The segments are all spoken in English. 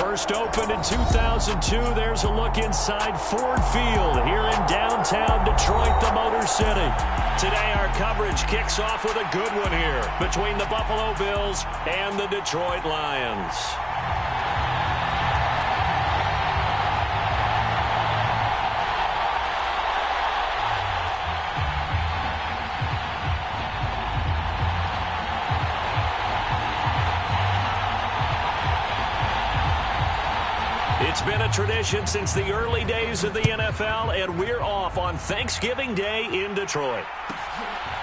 First opened in 2002. There's a look inside Ford Field here in downtown Detroit, the Motor City. Today our coverage kicks off with a good one here between the Buffalo Bills and the Detroit Lions. It's been a tradition since the early days of the NFL, and we're off on Thanksgiving Day in Detroit.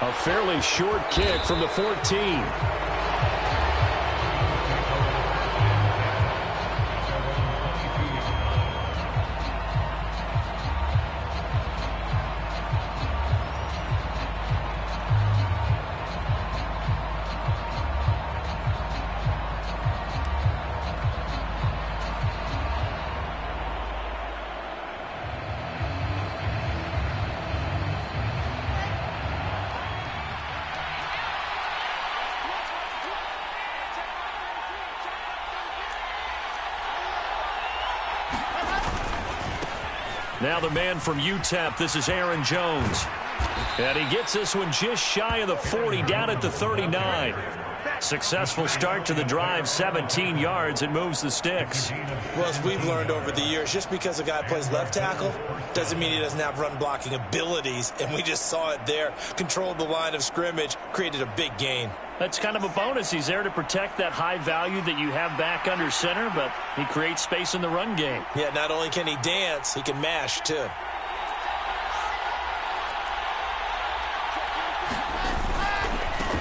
A fairly short kick from the 14. Now the man from UTEP, this is Aaron Jones. And he gets this one just shy of the 40, down at the 39. Successful start to the drive, 17 yards, and moves the sticks. Well, as we've learned over the years, just because a guy plays left tackle doesn't mean he doesn't have run blocking abilities, and we just saw it there. Controlled the line of scrimmage, created a big gain. That's kind of a bonus. He's there to protect that high value that you have back under center, but he creates space in the run game. Yeah, not only can he dance, he can mash, too.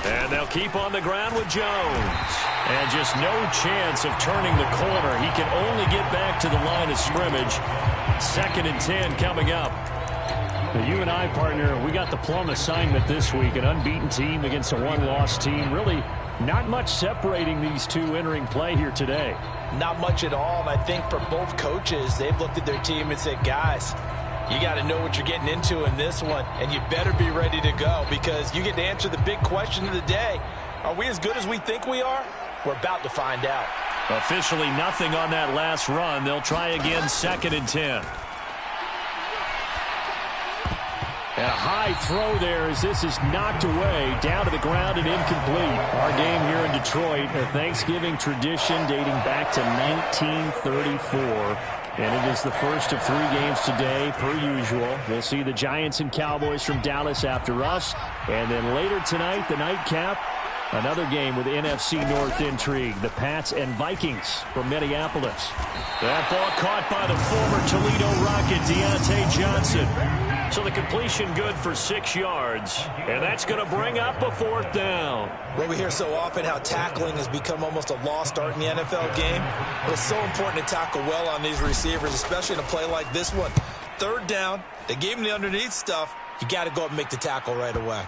And they'll keep on the ground with Jones. And just no chance of turning the corner. He can only get back to the line of scrimmage. 2nd and 10 coming up. Now, you and I, partner, we got the plum assignment this week. An unbeaten team against a one-loss team. Really not much separating these two entering play here today. Not much at all. And I think for both coaches, they've looked at their team and said, guys, you got to know what you're getting into in this one, and you better be ready to go because you get to answer the big question of the day. Are we as good as we think we are? We're about to find out. Officially nothing on that last run. They'll try again, 2nd and 10. And a high throw there as this is knocked away, down to the ground and incomplete. Our game here in Detroit, a Thanksgiving tradition dating back to 1934. And it is the first of 3 games today, per usual. We'll see the Giants and Cowboys from Dallas after us. And then later tonight, the nightcap, another game with NFC North intrigue. The Pats and Vikings from Minneapolis. That ball caught by the former Toledo Rocket, Deontay Johnson. So the completion good for 6 yards. And that's going to bring up a 4th down. Well, we hear so often how tackling has become almost a lost art in the NFL game. But it's so important to tackle well on these receivers, especially in a play like this one. 3rd down, they gave him the underneath stuff. You got to go up and make the tackle right away.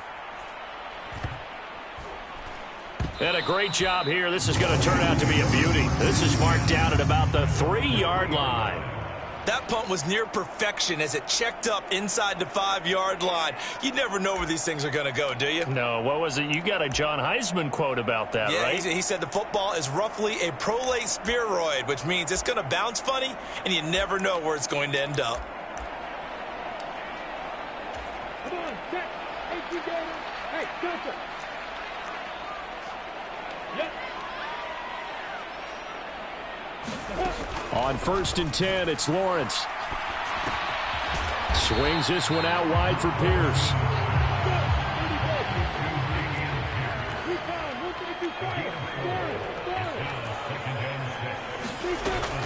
And a great job here. This is going to turn out to be a beauty. This is marked down at about the 3-yard line. That punt was near perfection as it checked up inside the 5-yard line. You never know where these things are going to go, do you? No, what was it? You got a John Heisman quote about that, right? Yeah, he said the football is roughly a prolate spheroid, which means it's going to bounce funny, and you never know where it's going to end up. Come on, check. Hey, gotcha. Yep. On 1st and 10, it's Lawrence. Swings this one out wide for Pierce.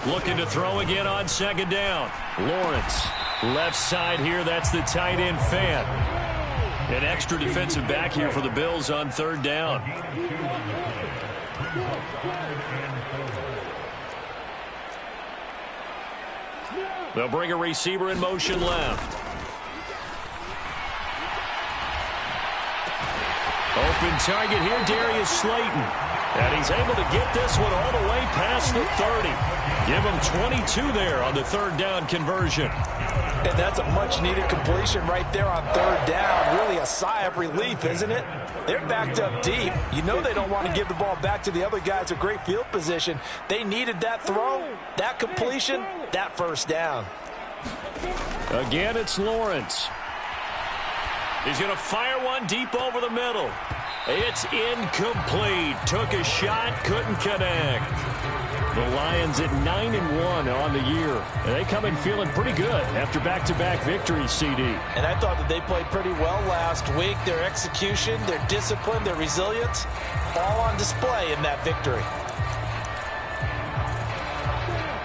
Looking to throw again on 2nd down. Lawrence, left side here, that's the tight end Fant. An extra defensive back here for the Bills on 3rd down. They'll bring a receiver in motion left. Open target here, Darius Slayton. And he's able to get this one all the way past the 30. Give him 22 there on the 3rd down conversion. And that's a much-needed completion right there on third down. Really a sigh of relief, isn't it? They're backed up deep. You know they don't want to give the ball back to the other guys with great field position. They needed that throw, that completion, that first down. Again, it's Lawrence. He's going to fire one deep over the middle. It's incomplete. Took a shot, couldn't connect. The Lions at 9-1 on the year. And they come in feeling pretty good after back-to-back victories, CD. And I thought that they played pretty well last week. Their execution, their discipline, their resilience, all on display in that victory.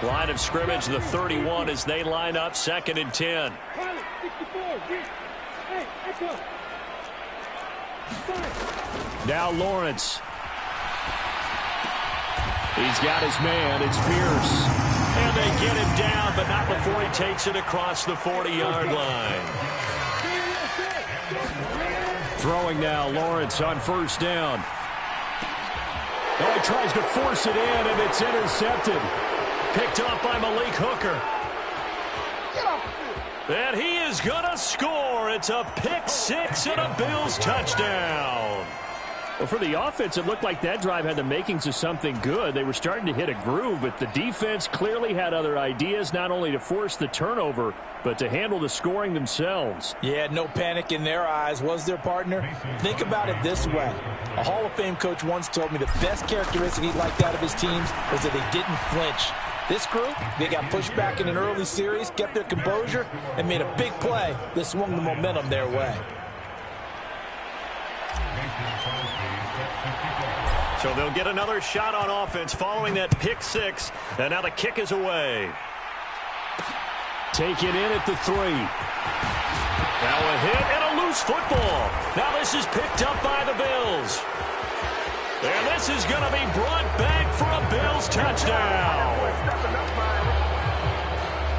Line of scrimmage, the 31, as they line up 2nd and 10. Now Lawrence. He's got his man. It's Pierce. And they get him down, but not before he takes it across the 40-yard line. Throwing now, Lawrence on first down. Oh, he tries to force it in, and it's intercepted. Picked up by Malik Hooker. And he is going to score. It's a pick six and a Bills touchdown. Well, for the offense, it looked like that drive had the makings of something good. They were starting to hit a groove, but the defense clearly had other ideas, not only to force the turnover, but to handle the scoring themselves. Yeah, no panic in their eyes, was there, partner? Think about it this way. A Hall of Fame coach once told me the best characteristic he liked out of his teams was that they didn't flinch. This group, they got pushed back in an early series, kept their composure, and made a big play that swung the momentum their way. So they'll get another shot on offense following that pick six, and now the kick is away. Take it in at the 3. Now a hit and a loose football. Now this is picked up by the Bills. And this is going to be brought back for a Bills touchdown.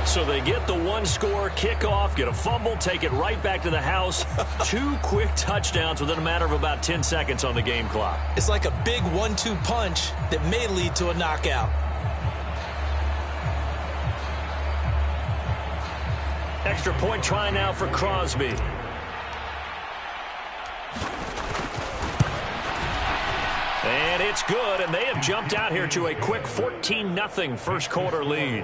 So they get the one-score kickoff, get a fumble, take it right back to the house. 2 quick touchdowns within a matter of about 10 seconds on the game clock. It's like a big 1-2 punch that may lead to a knockout. Extra point try now for Crosby. And it's good, and they have jumped out here to a quick 14-0 first quarter lead.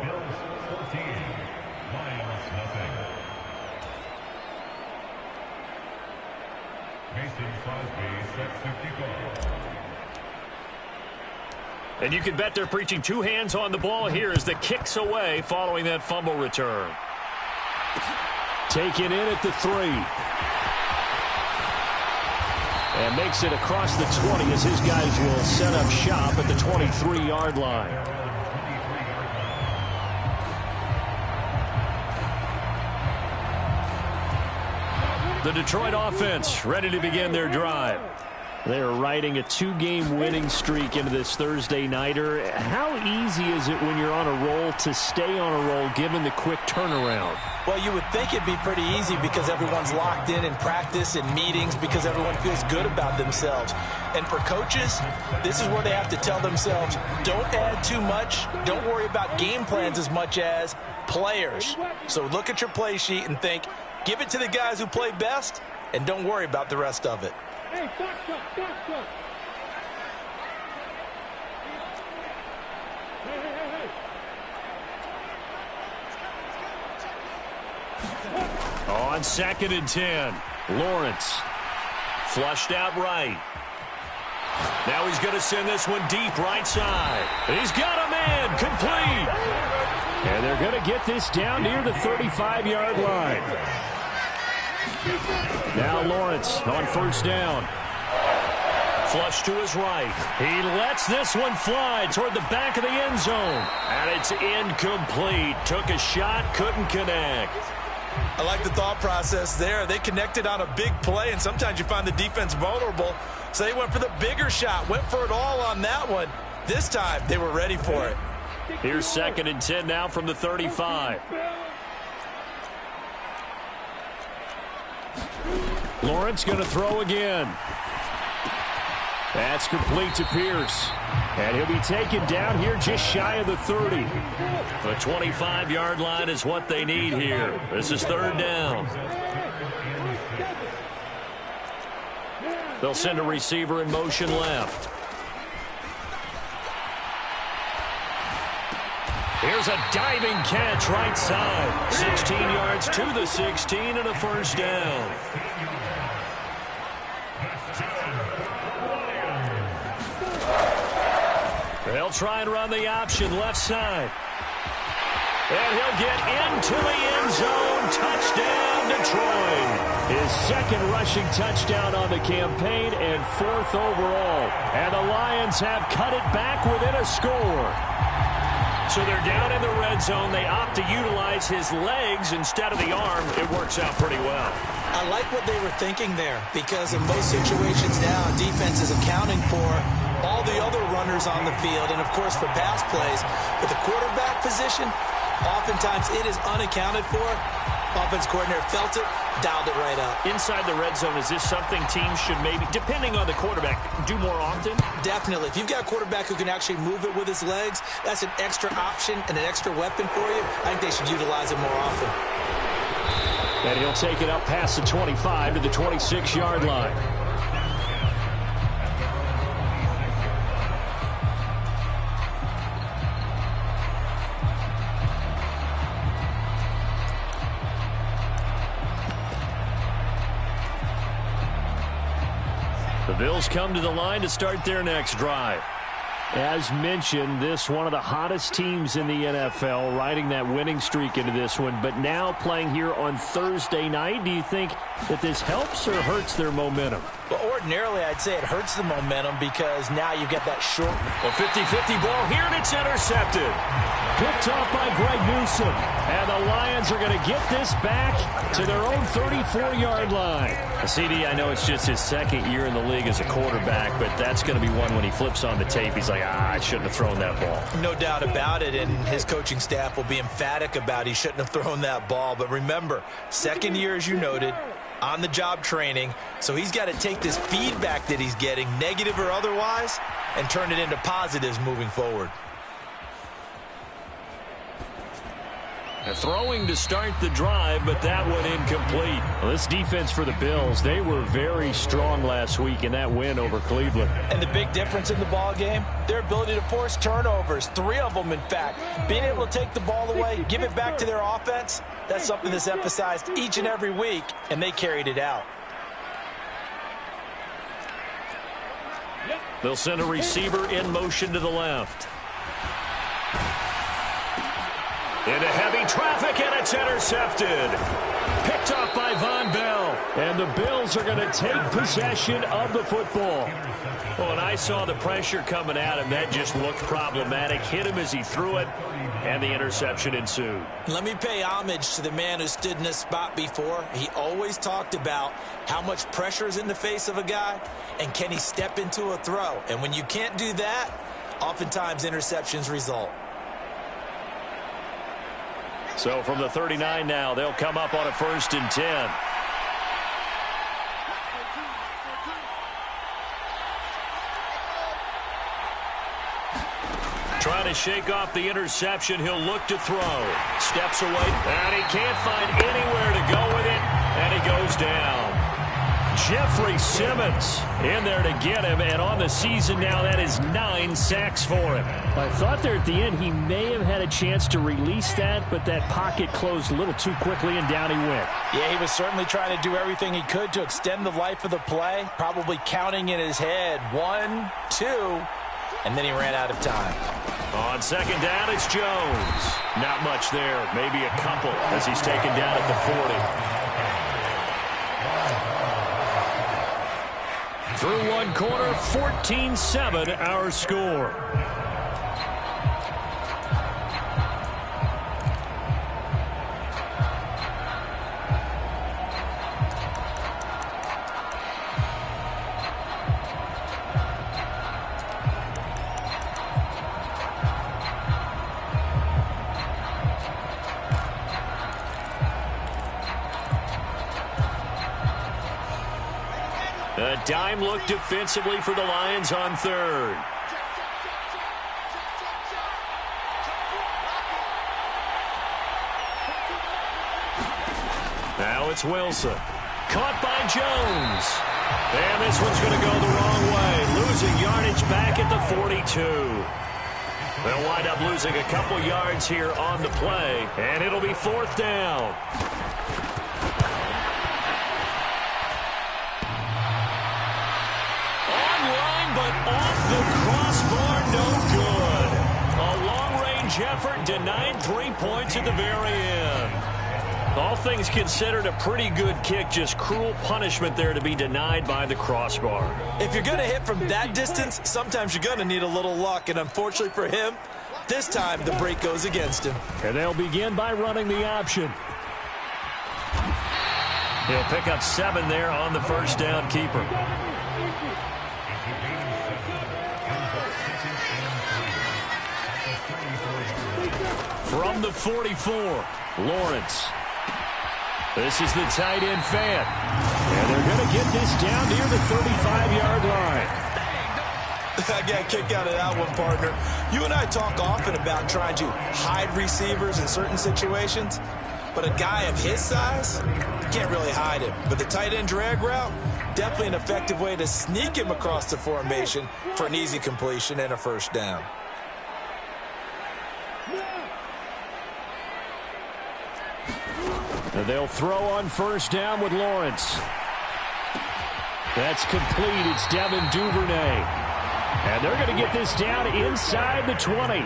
And you can bet they're preaching 2 hands on the ball here as the kick's away following that fumble return. Taken in at the 3. And makes it across the 20 as his guys will set up shop at the 23-yard line. The Detroit offense ready to begin their drive. They are riding a 2-game winning streak into this Thursday nighter. How easy is it when you're on a roll to stay on a roll given the quick turnaround? Well, you would think it'd be pretty easy because everyone's locked in practice and meetings because everyone feels good about themselves. And for coaches, this is where they have to tell themselves, don't add too much. Don't worry about game plans as much as players. So look at your play sheet and think, give it to the guys who play best and don't worry about the rest of it. Hey, doctor. Hey. On 2nd and 10, Lawrence flushed out right. Now he's going to send this one deep right side. He's got a man complete. And they're going to get this down near the 35-yard line. Now Lawrence on first down. Flush to his right. He lets this one fly toward the back of the end zone. And it's incomplete. Took a shot, couldn't connect. I like the thought process there. They connected on a big play, and sometimes you find the defense vulnerable. So they went for the bigger shot, went for it all on that one. This time, they were ready for it. Here's 2nd and 10 now from the 35. Lawrence going to throw again. That's complete to Pierce. And he'll be taken down here just shy of the 30. The 25-yard line is what they need here. This is third down. They'll send a receiver in motion left. Here's a diving catch right side. 16 yards to the 16 and a first down. They'll try and run the option left side. And he'll get into the end zone. Touchdown, Detroit. His second rushing touchdown on the campaign and fourth overall. And the Lions have cut it back within a score. So they're down in the red zone. They opt to utilize his legs instead of the arm. It works out pretty well. I like what they were thinking there, because in most situations now, defense is accounting for all the other runners on the field and, of course, for pass plays. But the quarterback position, oftentimes it is unaccounted for. Offense coordinator felt it, dialed it right up. Inside the red zone, is this something teams should maybe, depending on the quarterback, do more often? Definitely. If you've got a quarterback who can actually move it with his legs, that's an extra option and an extra weapon for you. I think they should utilize it more often. And he'll take it up past the 25 to the 26-yard line. The Bills come to the line to start their next drive. As mentioned, this one of the hottest teams in the NFL, riding that winning streak into this one, but now playing here on Thursday night. Do you think that this helps or hurts their momentum? Well, ordinarily, I'd say it hurts the momentum because now you've got that short. A 50-50 ball here, and it's intercepted. Picked off by Greg Newsome. And the Lions are going to get this back to their own 34-yard line. CD, I know it's just his second year in the league as a quarterback, but that's going to be one when he flips on the tape, he's like, I shouldn't have thrown that ball. No doubt about it, and his coaching staff will be emphatic about he shouldn't have thrown that ball. But remember, second year, as you noted, on-the-job training, so he's got to take this feedback that he's getting, negative or otherwise, and turn it into positives moving forward. They're throwing to start the drive, but that one incomplete. Well, this defense for the Bills, they were very strong last week in that win over Cleveland. And the big difference in the ball game, their ability to force turnovers, 3 of them, in fact. Being able to take the ball away, give it back to their offense, that's something that's emphasized each and every week, and they carried it out. They'll send a receiver in motion to the left. Into heavy traffic, and it's intercepted. Picked off by Von Bell. And the Bills are going to take possession of the football. Well, and I saw the pressure coming at him. That just looked problematic. Hit him as he threw it, and the interception ensued. Let me pay homage to the man who stood in this spot before. He always talked about how much pressure is in the face of a guy, and can he step into a throw. And when you can't do that, oftentimes interceptions result. So from the 39 now, they'll come up on a 1st and 10. Trying to shake off the interception. He'll look to throw. Steps away, and he can't find anywhere to go with it, and he goes down. Jeffrey Simmons in there to get him, and on the season now, that is 9 sacks for him. I thought there at the end he may have had a chance to release that, but that pocket closed a little too quickly, and down he went. Yeah, he was certainly trying to do everything he could to extend the life of the play, probably counting in his head 1, 2, and then he ran out of time. On 2nd down, it's Jones. Not much there, maybe a couple as he's taken down at the 40. Through one quarter, 14-7 our score. dime look defensively for the Lions on third. Now it's Wilson. Caught by Jones. And this one's going to go the wrong way. Losing yardage back at the 42. They'll wind up losing a couple yards here on the play. And it'll be fourth down. Online, but off the crossbar, no good. A long-range effort denied 3 points at the very end. All things considered, a pretty good kick, just cruel punishment there to be denied by the crossbar. If you're going to hit from that distance, sometimes you're going to need a little luck, and unfortunately for him, this time the break goes against him. And they'll begin by running the option. He'll pick up 7 there on the first down keeper. From the 44, Lawrence. This is the tight end fan. And they're going to get this down near the 35-yard line. I got a kick out of that one, partner. You and I talk often about trying to hide receivers in certain situations, but a guy of his size, you can't really hide him. But the tight end drag route, definitely an effective way to sneak him across the formation for an easy completion and a first down. And they'll throw on first down with Lawrence. That's complete. It's Devin Duvernay. And they're going to get this down inside the 20.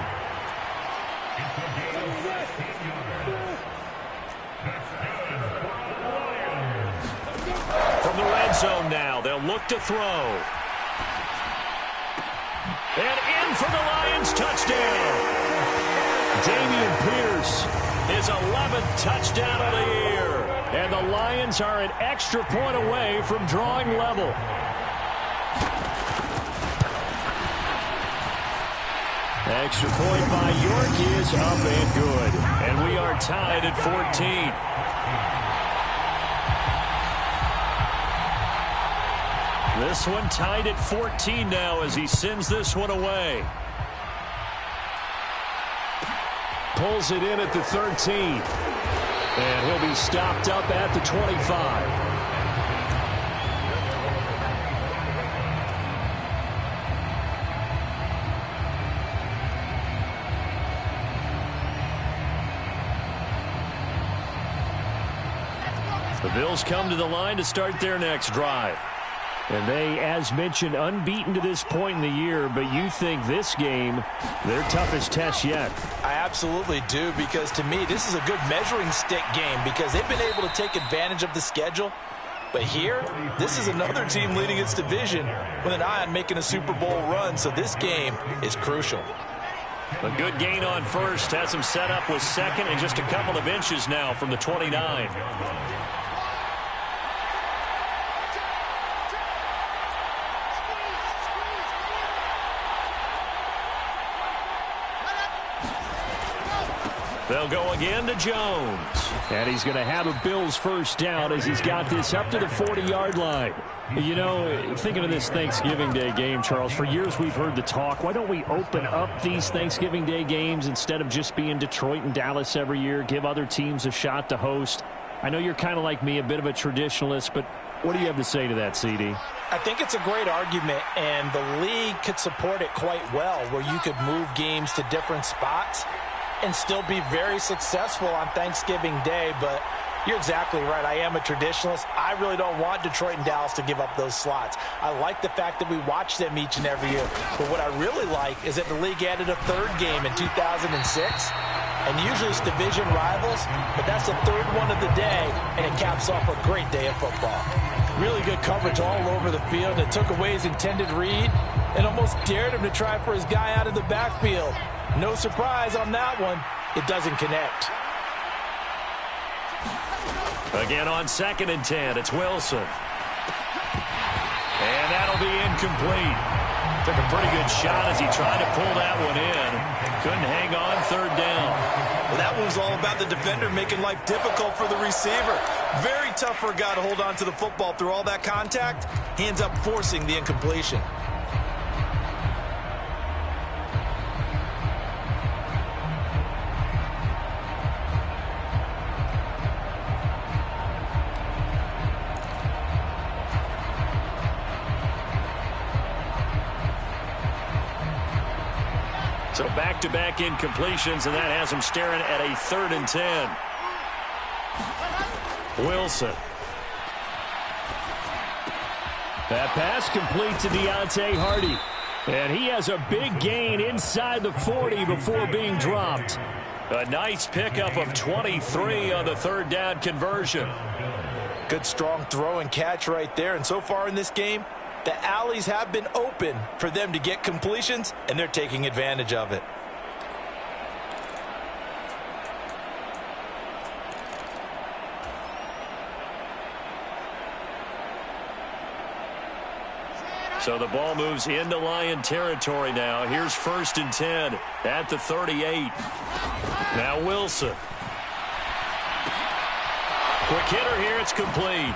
From the red zone now, they'll look to throw. And in for the Lions touchdown. Dameon Pierce. His 11th touchdown of the year. And the Lions are an extra point away from drawing level. Extra point by York is up and good. And we are tied at 14. This one tied at 14 now as he sends this one away. Pulls it in at the 13. And he'll be stopped up at the 25. The Bills come to the line to start their next drive. And they, as mentioned, unbeaten to this point in the year, but you think this game, their toughest test yet. I absolutely do, because to me, this is a good measuring stick game because they've been able to take advantage of the schedule. But here, this is another team leading its division with an eye on making a Super Bowl run, so this game is crucial. A good gain on first has him set up with second and just a couple of inches now from the 29. They'll go again to Jones. And he's going to have a Bills first down as he's got this up to the 40-yard line. You know, thinking of this Thanksgiving Day game, Charles, for years we've heard the talk, why don't we open up these Thanksgiving Day games instead of just being Detroit and Dallas every year, give other teams a shot to host? I know you're kind of like me, a bit of a traditionalist, but what do you have to say to that, CD? I think it's a great argument, and the league could support it quite well, where you could move games to different spots and still be very successful on Thanksgiving Day. But you're exactly right. I am a traditionalist. I really don't want Detroit and Dallas to give up those slots. I like the fact that we watch them each and every year. But what I really like is that the league added a third game in 2006. And usually it's division rivals, but that's the third one of the day, and it caps off a great day of football. Really good coverage all over the field. It took away his intended read and almost dared him to try for his guy out of the backfield. No surprise on that one. It doesn't connect. Again on 2nd and 10, it's Wilson. And that'll be incomplete. Took a pretty good shot as he tried to pull that one in. Couldn't hang on 3rd down. Well, that one was all about the defender making life difficult for the receiver. Very tough for a guy to hold on to the football through all that contact. He ends up forcing the incompletion. So back-to-back incompletions, and that has him staring at a 3rd and 10. Wilson. That pass complete to Deontay Hardy. And he has a big gain inside the 40 before being dropped. A nice pickup of 23 on the 3rd down conversion. Good strong throw and catch right there. And so far in this game, the alleys have been open for them to get completions, and they're taking advantage of it. So the ball moves into Lion territory now. Here's 1st and 10 at the 38. Now Wilson. Quick hitter here. It's complete.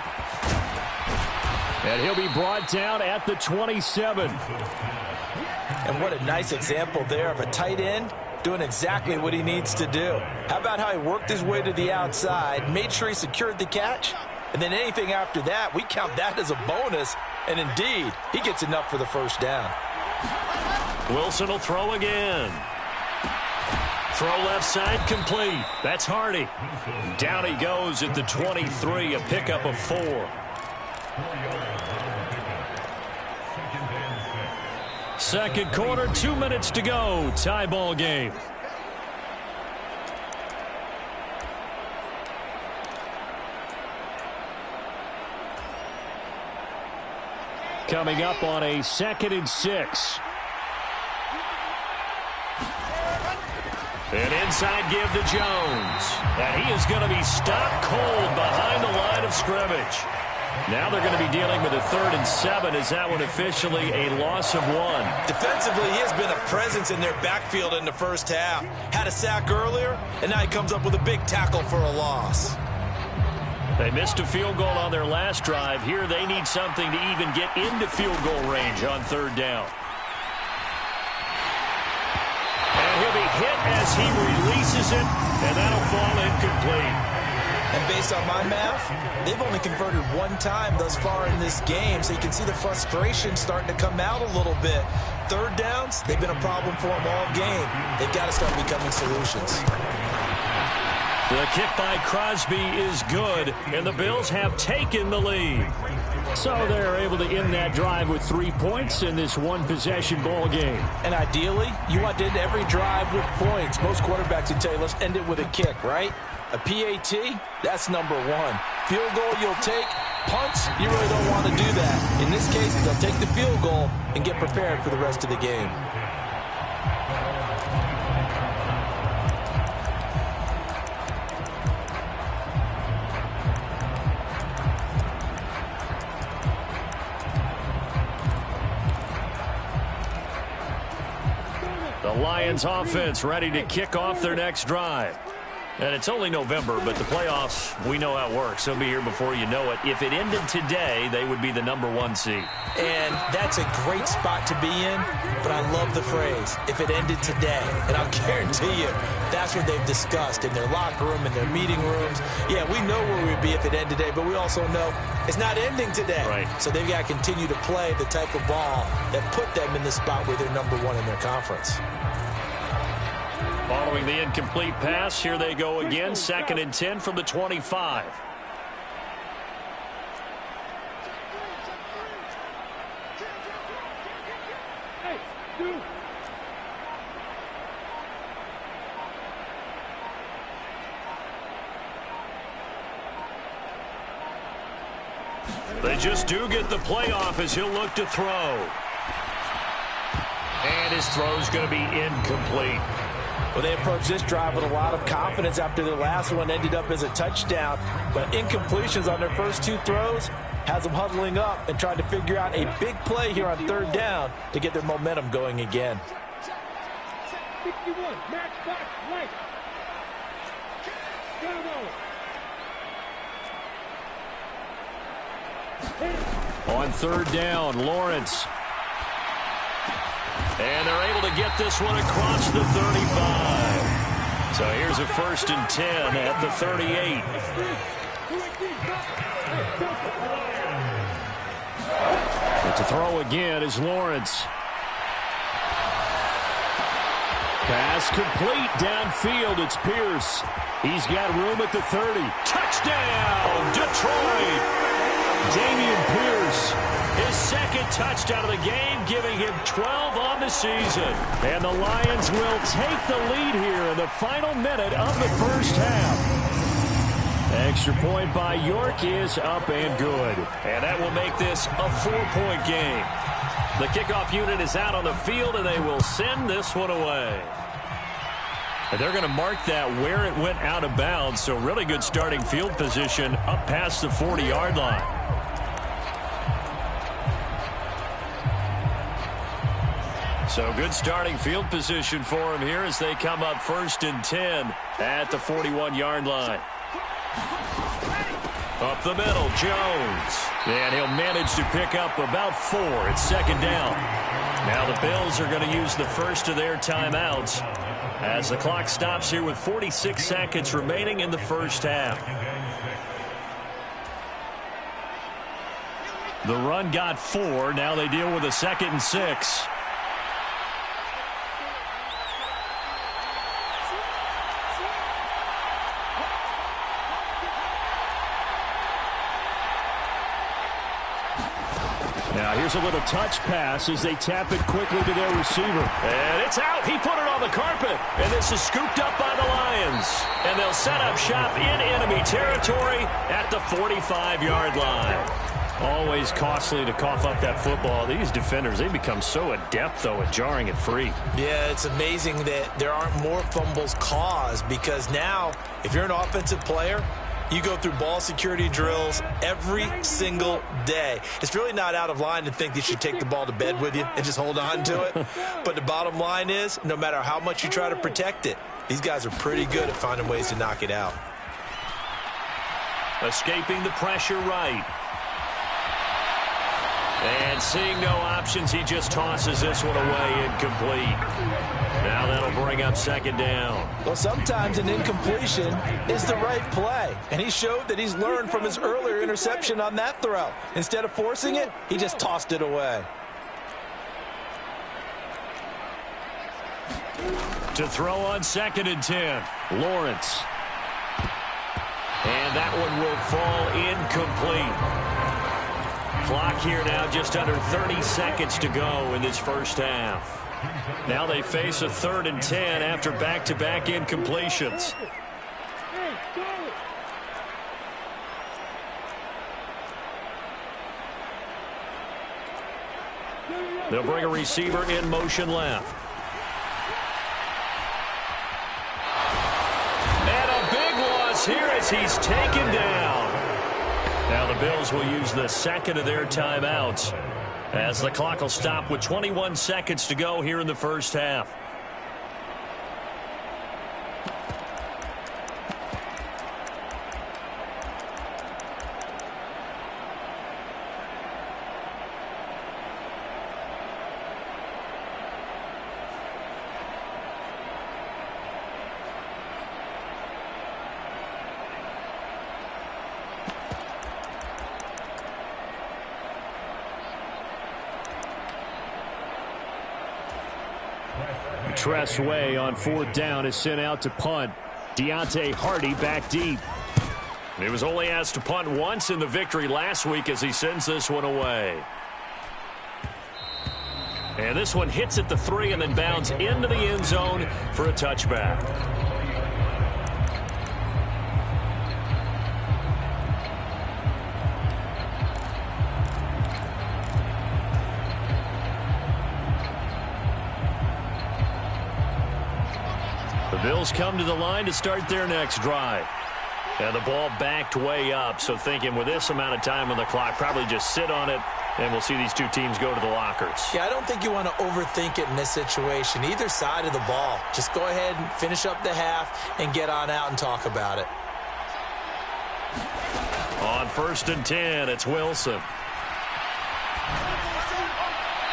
And he'll be brought down at the 27. And what a nice example there of a tight end doing exactly what he needs to do. How about how he worked his way to the outside, made sure he secured the catch, and then anything after that, we count that as a bonus. And indeed, he gets enough for the 1st down. Wilson will throw again. Throw left side complete. That's Hardy. Down he goes at the 23, a pickup of 4. Second quarter, 2 minutes to go. Tie ball game. Coming up on a 2nd and 6. An inside give to Jones. And he is going to be stopped cold behind the line of scrimmage. Now they're going to be dealing with a 3rd and 7. Is that one officially a loss of 1? Defensively, he has been a presence in their backfield in the 1st half. Had a sack earlier, and now he comes up with a big tackle for a loss. They missed a field goal on their last drive. Here they need something to even get into field goal range on 3rd down. And he'll be hit as he releases it, and that'll fall incomplete. And based on my math, they've only converted 1 time thus far in this game, so you can see the frustration starting to come out a little bit. 3rd downs, they've been a problem for them all game. They've got to start becoming solutions. The kick by Crosby is good, and the Bills have taken the lead. So they're able to end that drive with 3 points in this 1-possession ball game. And ideally, you want to end every drive with points. Most quarterbacks would tell you, let's end it with a kick, right? A PAT, that's number 1. Field goal you'll take. Punts, you really don't want to do that. In this case, they'll take the field goal and get prepared for the rest of the game. The Lions offense ready to kick off their next drive. And it's only November, but the playoffs, we know how it works. They'll be here before you know it. If it ended today, they would be the number 1 seed. And that's a great spot to be in, but I love the phrase, if it ended today. And I'll guarantee you, that's what they've discussed in their locker room, in their meeting rooms. Yeah, we know where we'd be if it ended today, but we also know it's not ending today. Right. So they've got to continue to play the type of ball that put them in the spot where they're number 1 in their conference. Following the incomplete pass, here they go again. 2nd and 10 from the 25. They just do get the playoff as he'll look to throw. And his throw's going to be incomplete. Well, they approached this drive with a lot of confidence after their last one ended up as a touchdown. But incompletions on their first 2 throws has them huddling up and trying to figure out a big play here on 3rd down to get their momentum going again. 61, match box, right. On third down, Lawrence. And they're able to get this one across the 35. So here's a 1st and 10 at the 38. But to throw again is Lawrence. Pass complete downfield. It's Pierce. He's got room at the 30. Touchdown, Detroit! Dameon Pierce. His second touchdown of the game, giving him 12 on the season. And the Lions will take the lead here in the final minute of the first half. Extra point by York is up and good. And that will make this a 4-point game. The kickoff unit is out on the field, and they will send this one away. And they're going to mark that where it went out of bounds, so really good starting field position up past the 40-yard line. So good starting field position for him here as they come up 1st and 10 at the 41-yard line. Up the middle, Jones. And he'll manage to pick up about 4 at 2nd down. Now the Bills are going to use the first of their timeouts as the clock stops here with 46 seconds remaining in the first half. The run got 4. Now they deal with a 2nd and 6. Now here's a little touch pass as they tap it quickly to their receiver. And it's out. He put it on the carpet. And this is scooped up by the Lions. And they'll set up shop in enemy territory at the 45-yard line. Always costly to cough up that football. These defenders, they become so adept, though, at jarring it free. Yeah, it's amazing that there aren't more fumbles caused because now, if you're an offensive player, you go through ball security drills every single day. It's really not out of line to think you should take the ball to bed with you and just hold on to it. But the bottom line is, no matter how much you try to protect it, these guys are pretty good at finding ways to knock it out. Escaping the pressure right. And seeing no options, he just tosses this one away incomplete. Now that'll bring up 2nd down. Well, sometimes an incompletion is the right play. And he showed that he's learned from his earlier interception on that throw. Instead of forcing it, he just tossed it away. To throw on 2nd and 10, Lawrence. And that one will fall incomplete. Clock here now just under 30 seconds to go in this first half. Now they face a 3rd and 10 after back-to-back incompletions. They'll bring a receiver in motion left. And a big loss here as he's taken down. Now the Bills will use the 2nd of their timeouts as the clock will stop with 21 seconds to go here in the first half. Tress Way on 4th down is sent out to punt. Deontay Hardy back deep. He was only asked to punt once in the victory last week as he sends this one away. And this one hits at the 3 and then bounds into the end zone for a touchback. The Bills come to the line to start their next drive. And the ball backed way up, so thinking with this amount of time on the clock, probably just sit on it, and we'll see these two teams go to the lockers. Yeah, I don't think you want to overthink it in this situation. Either side of the ball. Just go ahead and finish up the half and get on out and talk about it. On 1st and 10, it's Wilson.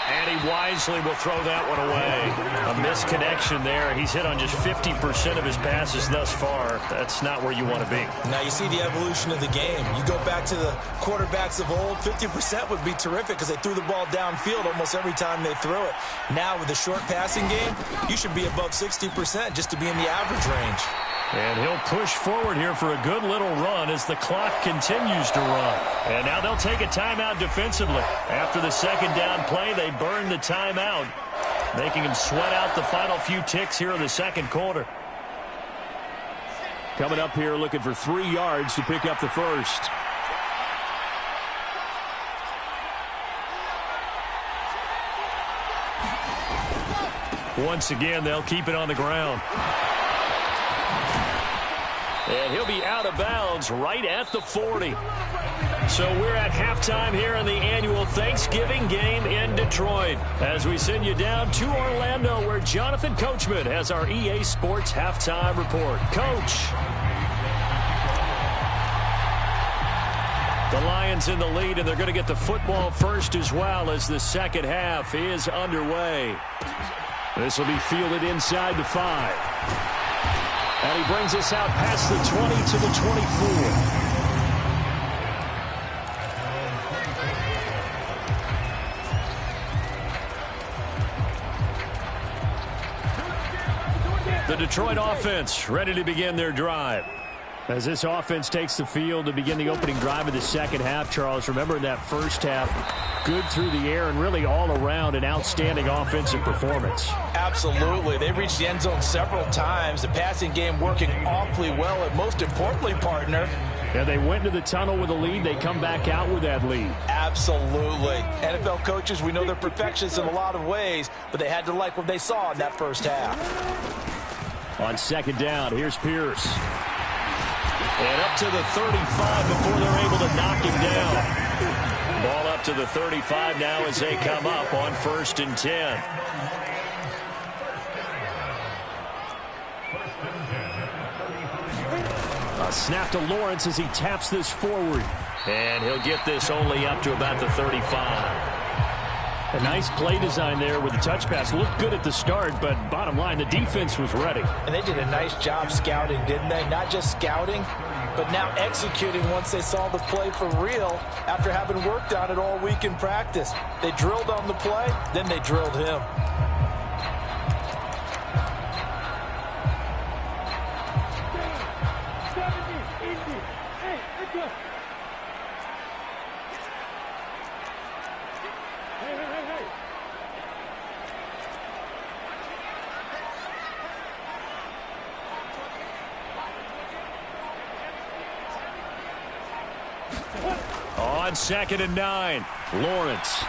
And he wisely will throw that one away. A misconnection there. He's hit on just 50% of his passes thus far. That's not where you want to be. Now you see the evolution of the game. You go back to the quarterbacks of old, 50% would be terrific because they threw the ball downfield almost every time they threw it. Now with the short passing game, you should be above 60% just to be in the average range. And he'll push forward here for a good little run as the clock continues to run. And now they'll take a timeout defensively. After the second down play, they burn the timeout, making him sweat out the final few ticks here in the second quarter. Coming up here looking for 3 yards to pick up the first. Once again, they'll keep it on the ground. And he'll be out of bounds right at the 40. So we're at halftime here in the annual Thanksgiving game in Detroit. As we send you down to Orlando, where Jonathan Coachman has our EA Sports halftime report. Coach. The Lions in the lead, and they're going to get the football first as well as the second half is underway. This will be fielded inside the 5. And he brings us out past the 20 to the 24. The Detroit offense ready to begin their drive. As this offense takes the field to begin the opening drive of the second half, Charles, remember in that first half, good through the air and really all around an outstanding offensive performance. Absolutely. They reached the end zone several times. The passing game working awfully well. And most importantly, partner, and they went into the tunnel with a lead. They come back out with that lead. Absolutely. NFL coaches, we know they're perfectionists in a lot of ways, but they had to like what they saw in that first half. On second down, here's Pierce. And up to the 35 before they're able to knock him down. Ball up to the 35 now as they come up on 1st and 10. A snap to Lawrence as he taps this forward. And he'll get this only up to about the 35. A nice play design there with the touch pass. Looked good at the start, but bottom line, the defense was ready. And they did a nice job scouting, didn't they? Not just scouting, but now executing once they saw the play for real after having worked on it all week in practice. They drilled on the play, then they drilled him. On 2nd and 9, Lawrence.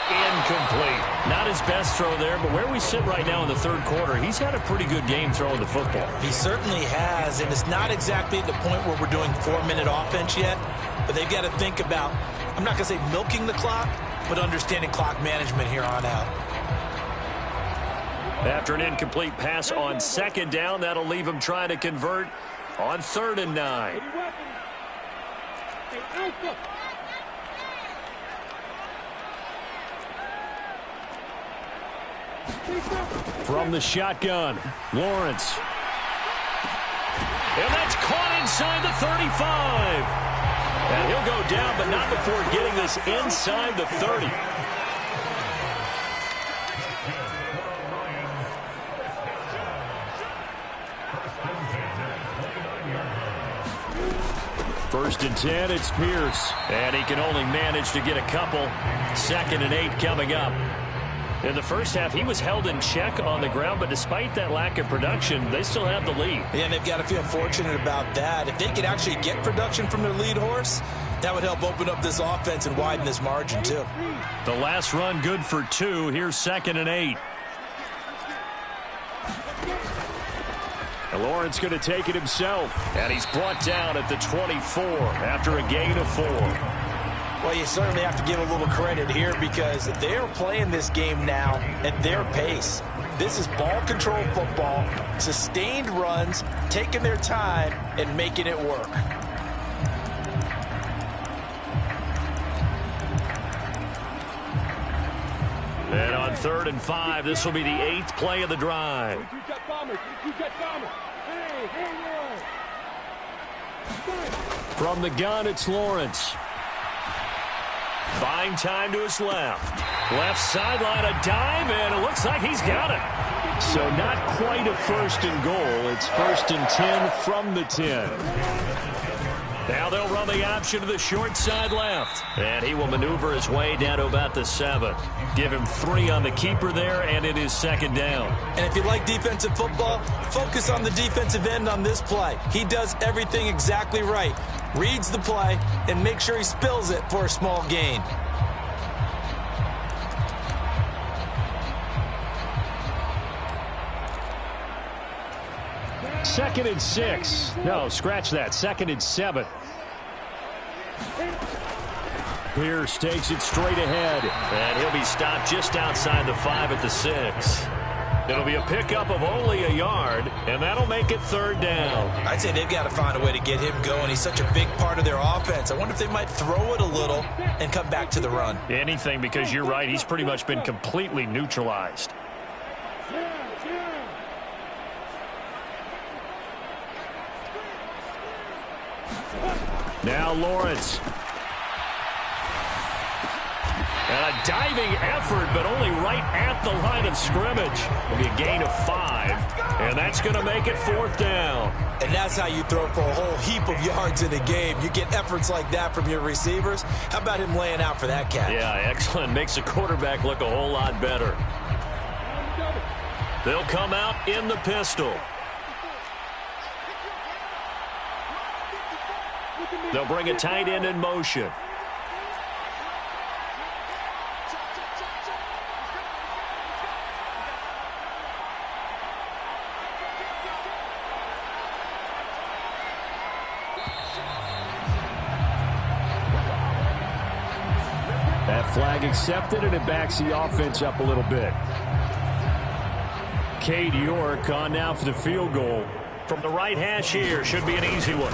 Incomplete. Not his best throw there, but where we sit right now in the third quarter, he's had a pretty good game throwing the football. He certainly has, and it's not exactly at the point where we're doing 4-minute offense yet, but they've got to think about, I'm not going to say milking the clock, but understanding clock management here on out. After an incomplete pass on 2nd down, that'll leave him trying to convert on 3rd and 9. From the shotgun, Lawrence. And that's caught inside the 35. And he'll go down, but not before getting this inside the 30. First and 10, it's Pierce. And he can only manage to get a couple. 2nd and 8 coming up. In the first half, he was held in check on the ground, but despite that lack of production, they still have the lead. Yeah, and they've got to feel fortunate about that. If they could actually get production from their lead horse, that would help open up this offense and widen this margin, too. The last run good for 2. Here's 2nd and 8. And Lawrence going to take it himself. And he's brought down at the 24 after a gain of 4. Well, you certainly have to give a little credit here because they're playing this game now at their pace. This is ball control football, sustained runs, taking their time, and making it work. 3rd and 5. This will be the 8th play of the drive. From the gun, it's Lawrence. Buying time to his left. Left sideline, a dive, and it looks like he's got it. So not quite a 1st and goal. It's 1st and 10 from the 10. Now they'll run the option to the short side left. And he will maneuver his way down to about the 7. Give him 3 on the keeper there, and it is 2nd down. And if you like defensive football, focus on the defensive end on this play. He does everything exactly right. Reads the play and make sure he spills it for a small gain. Second and 6. No, scratch that. 2nd and 7. Pierce takes it straight ahead. And he'll be stopped just outside the 5 at the 6. It'll be a pickup of only a yard, and that'll make it 3rd down. I'd say they've got to find a way to get him going. He's such a big part of their offense. I wonder if they might throw it a little and come back to the run. Anything, because you're right. He's pretty much been completely neutralized. Now Lawrence. And a diving effort, but only right at the line of scrimmage. It'll be a gain of 5, and that's going to make it 4th down. And that's how you throw for a whole heap of yards in a game. You get efforts like that from your receivers. How about him laying out for that catch? Yeah, excellent. Makes the quarterback look a whole lot better. They'll come out in the pistol. They'll bring a tight end in motion. That flag accepted, and it backs the offense up a little bit. Cade York on now for the field goal. From the right hash here, should be an easy one.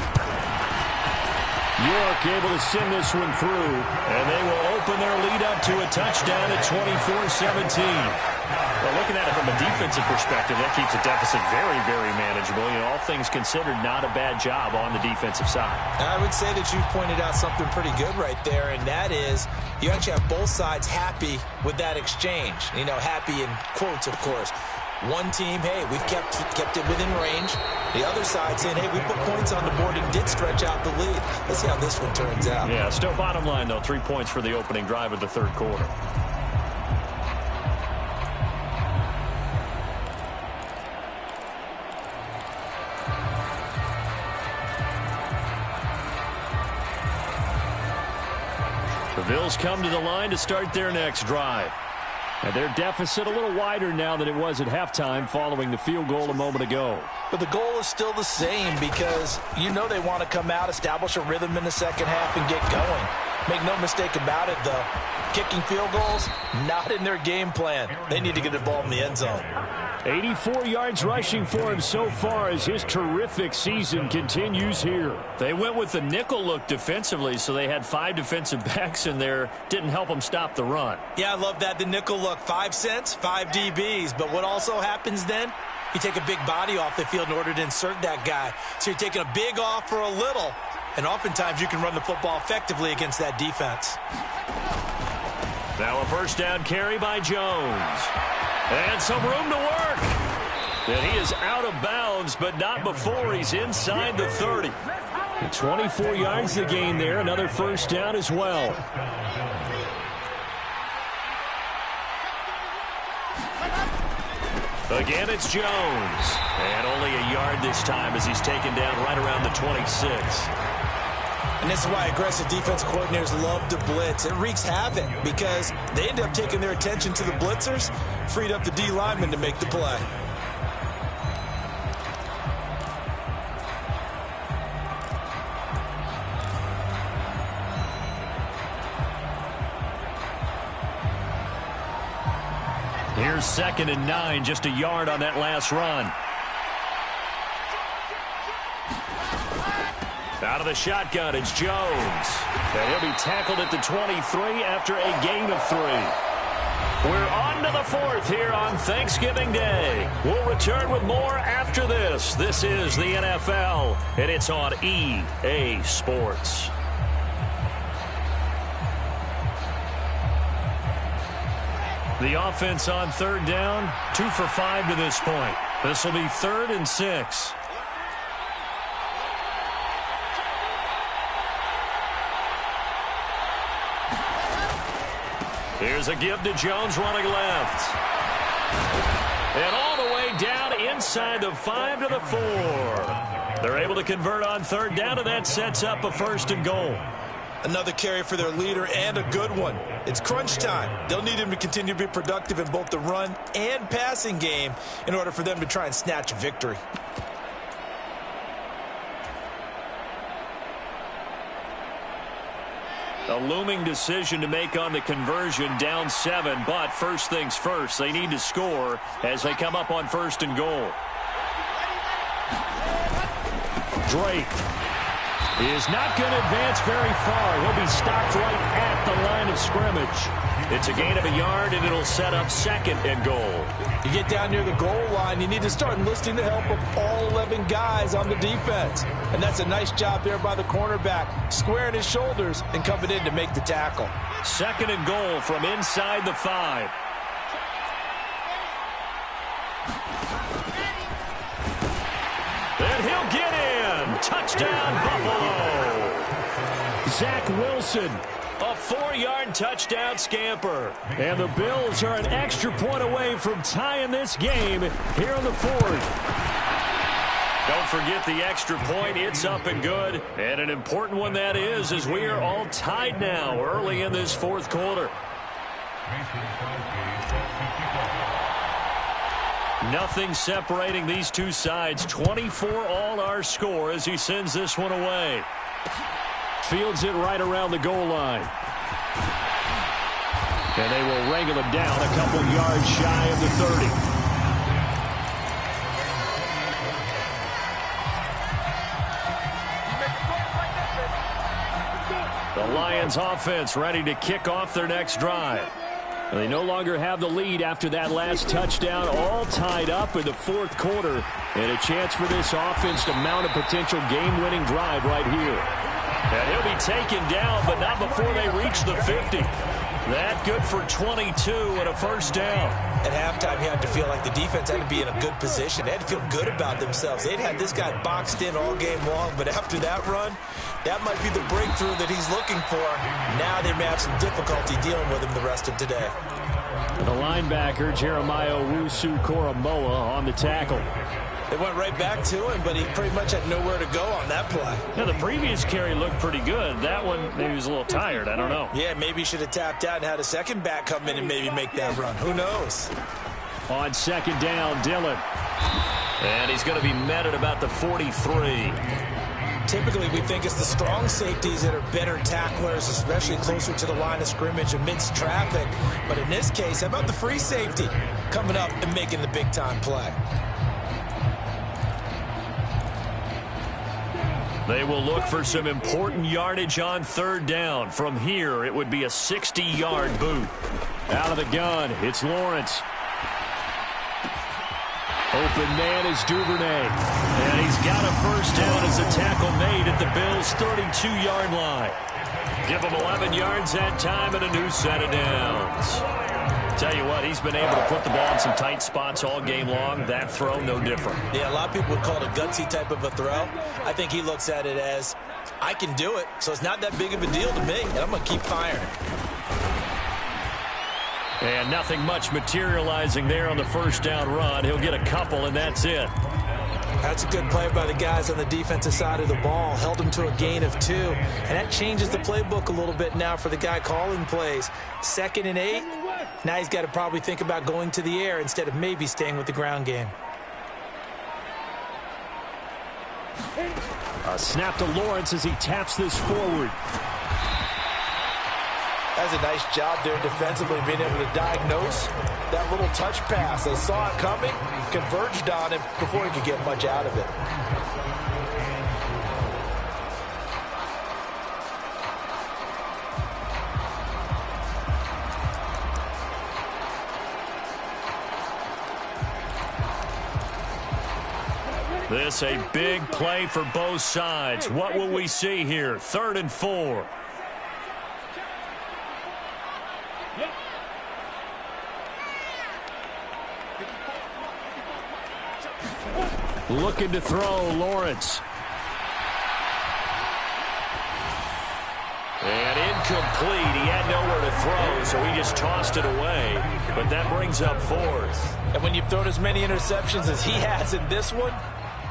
York able to send this one through. And they will open their lead up to a touchdown at 24-17. Well, looking at it from a defensive perspective, that keeps the deficit very, very manageable. You know, all things considered, not a bad job on the defensive side. I would say that you've pointed out something pretty good right there, and that is you actually have both sides happy with that exchange. You know, happy in quotes, of course. One team, hey, we've kept it within range. The other side saying, hey, we put points on the board and did stretch out the lead. Let's see how this one turns out. Yeah, still bottom line, though, 3 points for the opening drive of the 3rd quarter. The Bills come to the line to start their next drive. And their deficit a little wider now than it was at halftime following the field goal a moment ago. But the goal is still the same because you know they want to come out, establish a rhythm in the second half, and get going. Make no mistake about it, though. Kicking field goals, not in their game plan. They need to get the ball in the end zone. 84 yards rushing for him so far as his terrific season continues here. They went with the nickel look defensively, so they had 5 defensive backs in there. Didn't help them stop the run. Yeah, I love that. The nickel look, 5 cents, 5 DBs. But what also happens then? You take a big body off the field in order to insert that guy. So you're taking a big off for a little. And oftentimes you can run the football effectively against that defense. Now a 1st down carry by Jones. And some room to work. And he is out of bounds, but not before he's inside the 30. 24 yards to gain there. Another 1st down as well. Again, it's Jones. And only a yard this time as he's taken down right around the 26. And this is why aggressive defense coordinators love to blitz. It wreaks havoc because they end up taking their attention to the blitzers, freed up the D lineman to make the play. Here's 2nd and 9, just a yard on that last run. Out of the shotgun, it's Jones. And he'll be tackled at the 23 after a gain of 3. We're on to the fourth here on Thanksgiving Day. We'll return with more after this. This is the NFL, and it's on EA Sports. The offense on third down, 2 for 5 to this point. This will be 3rd and 6. Here's a give to Jones running left. And all the way down inside the 5 to the 4. They're able to convert on third down, and that sets up a 1st and goal. Another carry for their leader, and a good one. It's crunch time. They'll need him to continue to be productive in both the run and passing game in order for them to try and snatch a victory. A looming decision to make on the conversion, down 7, but first things first, they need to score as they come up on 1st and goal. Drake is not going to advance very far. He'll be stopped right at the line of scrimmage. It's a gain of a yard, and it'll set up 2nd and goal. You get down near the goal line, you need to start enlisting the help of all 11 guys on the defense. And that's a nice job there by the cornerback, squaring his shoulders and coming in to make the tackle. 2nd and goal from inside the 5. And he'll get in. Touchdown, Buffalo. Zach Wilson. A 4-yard touchdown scamper. And the Bills are an extra point away from tying this game here in the 4th. Don't forget the extra point. It's up and good. And an important one that is, as we are all tied now early in this 4th quarter. Nothing separating these two sides. 24 all our score as he sends this one away. Fields it right around the goal line. And they will wrangle him down a couple yards shy of the 30. The Lions offense ready to kick off their next drive. They no longer have the lead after that last touchdown, all tied up in the 4th quarter. And a chance for this offense to mount a potential game-winning drive right here. And he'll be taken down, but not before they reach the 50. That good for 22 and a 1st down. At halftime, you had to feel like the defense had to be in a good position. They had to feel good about themselves. They'd had this guy boxed in all game long, but after that run, that might be the breakthrough that he's looking for. Now they may have some difficulty dealing with him the rest of today. The linebacker, Jeremiah Owusu-Koramoah, on the tackle. They went right back to him, but he pretty much had nowhere to go on that play. Now, the previous carry looked pretty good. That one, maybe he was a little tired. I don't know. Yeah, maybe he should have tapped out and had a second back come in and maybe make that run. Who knows? On 2nd down, Dillon. And he's going to be met at about the 43. Typically, we think it's the strong safeties that are better tacklers, especially closer to the line of scrimmage amidst traffic. But in this case, how about the free safety coming up and making the big-time play? They will look for some important yardage on 3rd down. From here, it would be a 60-yard boot. Out of the gun, it's Lawrence. Open man is Duvernay. And he's got a 1st down as a tackle made at the Bills' 32-yard line. Give him 11 yards that time and a new set of downs. Tell you what, he's been able to put the ball in some tight spots all game long. That throw, no different. Yeah, a lot of people would call it a gutsy type of a throw. I think he looks at it as, I can do it, so it's not that big of a deal to me, and I'm going to keep firing. And nothing much materializing there on the 1st down run. He'll get a couple, and that's it. That's a good play by the guys on the defensive side of the ball. Held him to a gain of 2. And that changes the playbook a little bit now for the guy calling plays. 2nd and 8. Now he's got to probably think about going to the air instead of maybe staying with the ground game. A snap to Lawrence as he taps this forward. That's a nice job there defensively, being able to diagnose that little touch pass. They saw it coming, converged on him before he could get much out of it. This a big play for both sides. What will we see here? 3rd and 4. Looking to throw, Lawrence. And incomplete. He had nowhere to throw, so he just tossed it away. But that brings up 4th. And when you've thrown as many interceptions as he has in this one,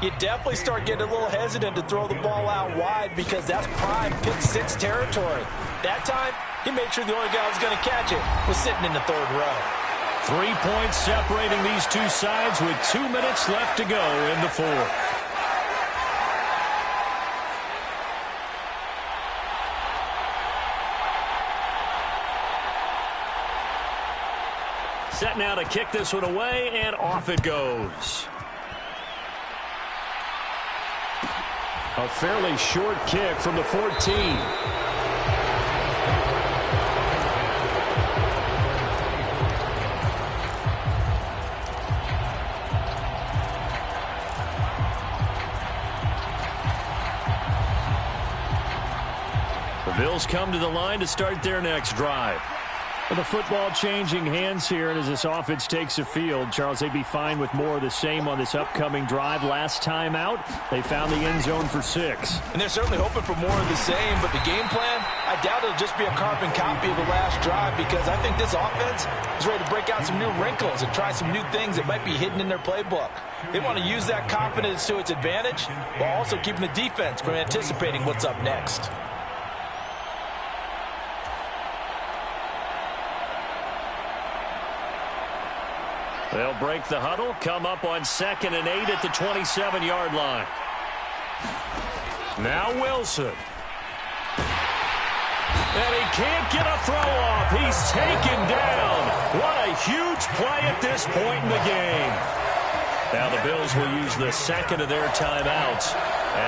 you definitely start getting a little hesitant to throw the ball out wide because that's prime pick 6 territory. That time, he made sure the only guy who was going to catch it was sitting in the 3rd row. 3 points separating these two sides with 2 minutes left to go in the 4th. Set now to kick this one away, and off it goes. A fairly short kick from the 14. The Bills come to the line to start their next drive. With the football changing hands here, and as this offense takes the field, Charles, they'd be fine with more of the same on this upcoming drive. Last time out, they found the end zone for 6. And they're certainly hoping for more of the same, but the game plan, I doubt it'll just be a carbon copy of the last drive because I think this offense is ready to break out some new wrinkles and try some new things that might be hidden in their playbook. They want to use that confidence to its advantage while also keeping the defense from anticipating what's up next. They'll break the huddle, come up on 2nd and 8 at the 27-yard line. Now Wilson. And he can't get a throw off. He's taken down. What a huge play at this point in the game. Now the Bills will use the 2nd of their timeouts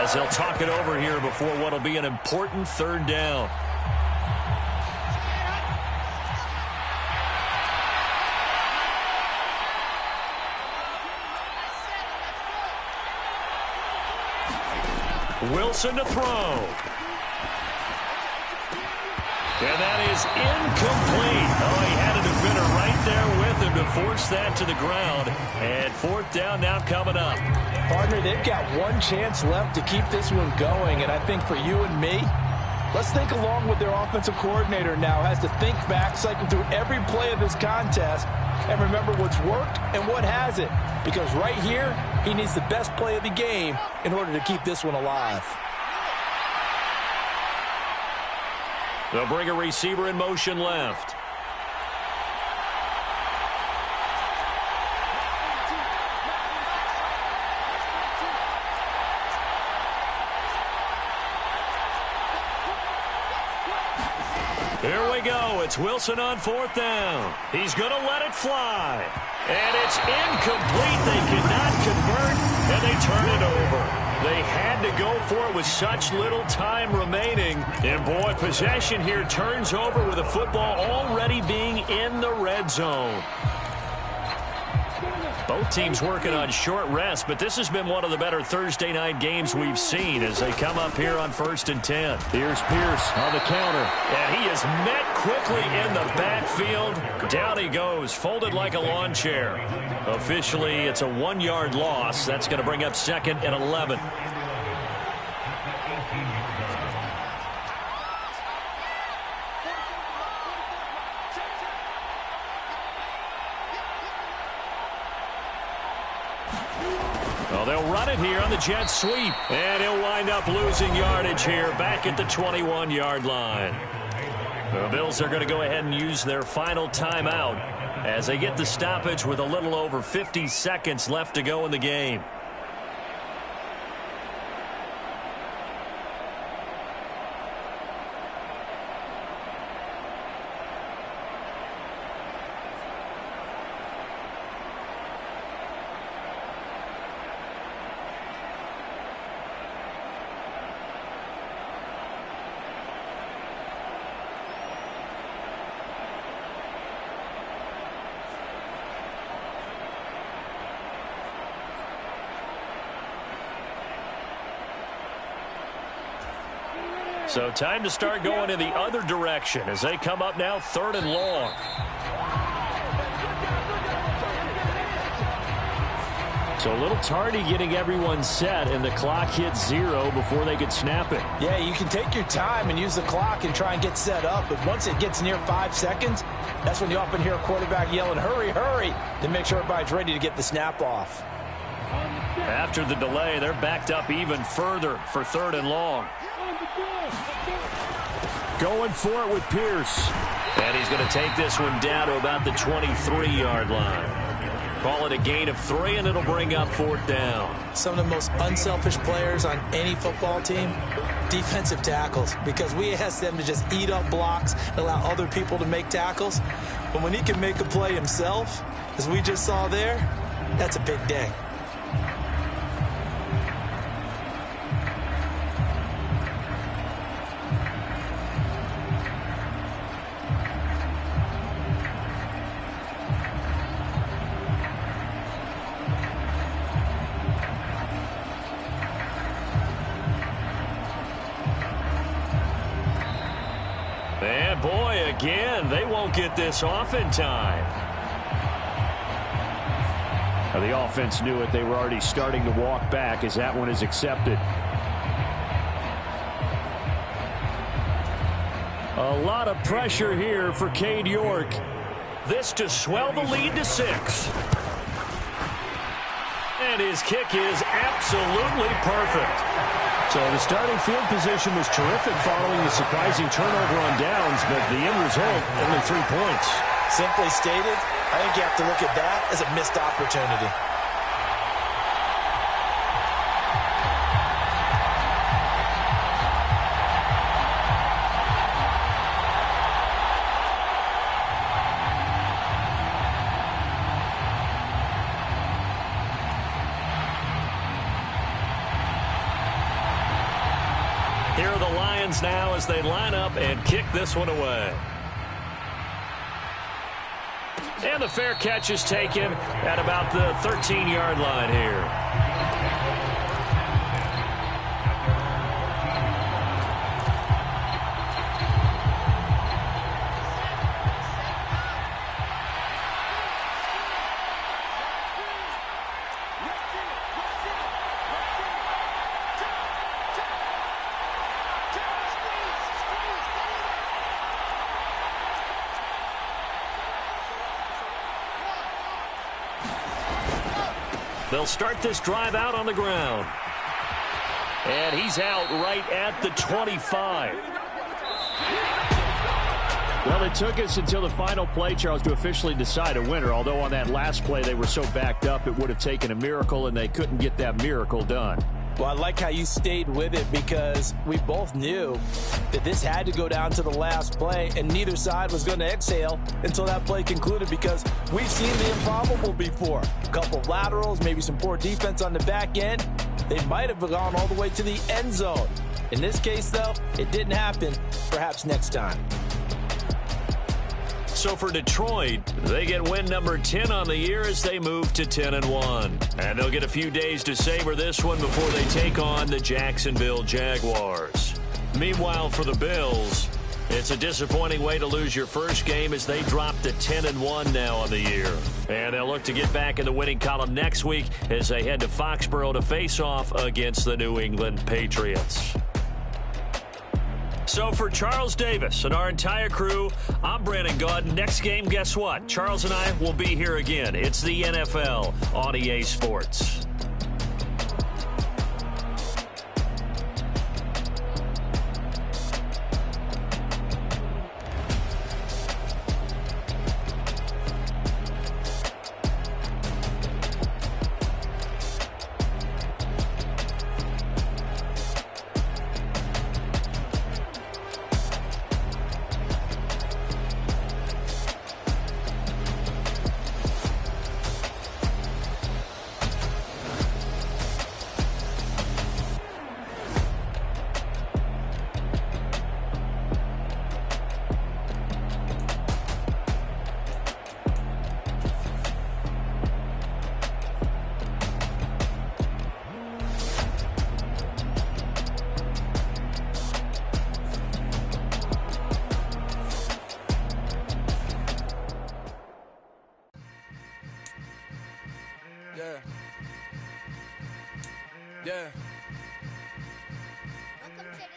as they'll talk it over here before what will be an important 3rd down. Wilson to throw. And that is incomplete. Oh, he had a defender right there with him to force that to the ground. And 4th down now coming up. Partner, they've got one chance left to keep this one going. And I think for you and me, let's think along with their offensive coordinator now has to think back, cycle through every play of this contest, and remember what's worked and what hasn't. Because right here, he needs the best play of the game in order to keep this one alive. They'll bring a receiver in motion left. Here we go. It's Wilson on 4th down. He's going to let it fly. And it's incomplete. They cannot convert, and they turn it over. They had to go for it with such little time remaining. And, boy, possession here turns over with the football already being in the red zone. Both teams working on short rest, but this has been one of the better Thursday night games we've seen as they come up here on 1st and 10. Here's Pierce on the counter. And he is met quickly in the backfield. Down he goes, folded like a lawn chair. Officially, it's a 1-yard loss. That's going to bring up 2nd and 11. Well, they'll run it here on the jet sweep. And he'll wind up losing yardage here back at the 21-yard line. The Bills are going to go ahead and use their final timeout as they get the stoppage with a little over 50 seconds left to go in the game. So time to start going in the other direction as they come up now 3rd and long. So a little tardy getting everyone set, and the clock hits 0 before they could snap it. Yeah, you can take your time and use the clock and try and get set up, but once it gets near 5 seconds, that's when you often hear a quarterback yelling, hurry, hurry, to make sure everybody's ready to get the snap off. After the delay, they're backed up even further for 3rd and long. Going for it with Pierce. And he's going to take this one down to about the 23-yard line. Call it a gain of 3, and it'll bring up 4th down. Some of the most unselfish players on any football team, defensive tackles, because we ask them to just eat up blocks and allow other people to make tackles. But when he can make a play himself, as we just saw there, that's a big day. And boy, again, they won't get this off in time. Now, the offense knew it. They were already starting to walk back as that one is accepted. A lot of pressure here for Cade York. This to swell the lead to 6. And his kick is absolutely perfect. So the starting field position was terrific following the surprising turnover on downs, but the end result, only 3 points. Simply stated, I think you have to look at that as a missed opportunity. Here are the Lions now as they line up and kick this one away. And the fair catch is taken at about the 13-yard line here. They'll start this drive out on the ground. And he's out right at the 25. Well, it took us until the final play, Charles, to officially decide a winner, although on that last play they were so backed up it would have taken a miracle, and they couldn't get that miracle done. Well, I like how you stayed with it because we both knew that this had to go down to the last play, and neither side was going to exhale until that play concluded because we've seen the improbable before. A couple of laterals, maybe some poor defense on the back end. They might have gone all the way to the end zone. In this case, though, it didn't happen. Perhaps next time. So for Detroit, they get win number 10 on the year as they move to 10-1. And they'll get a few days to savor this one before they take on the Jacksonville Jaguars. Meanwhile, for the Bills, it's a disappointing way to lose your first game as they drop to 10-1 now on the year. And they'll look to get back in the winning column next week as they head to Foxborough to face off against the New England Patriots. So for Charles Davis and our entire crew, I'm Brandon Gaudin. Next game, guess what? Charles and I will be here again. It's the NFL on EA Sports. Yeah. Yeah. Welcome to the camp.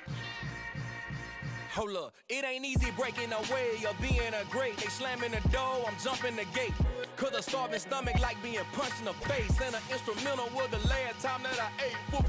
Hold up, it ain't easy breaking away or being a great. They slamming the door, I'm jumping the gate. Cause a starving stomach like being punched in the face. And an instrumental was the last time that I ate. Food from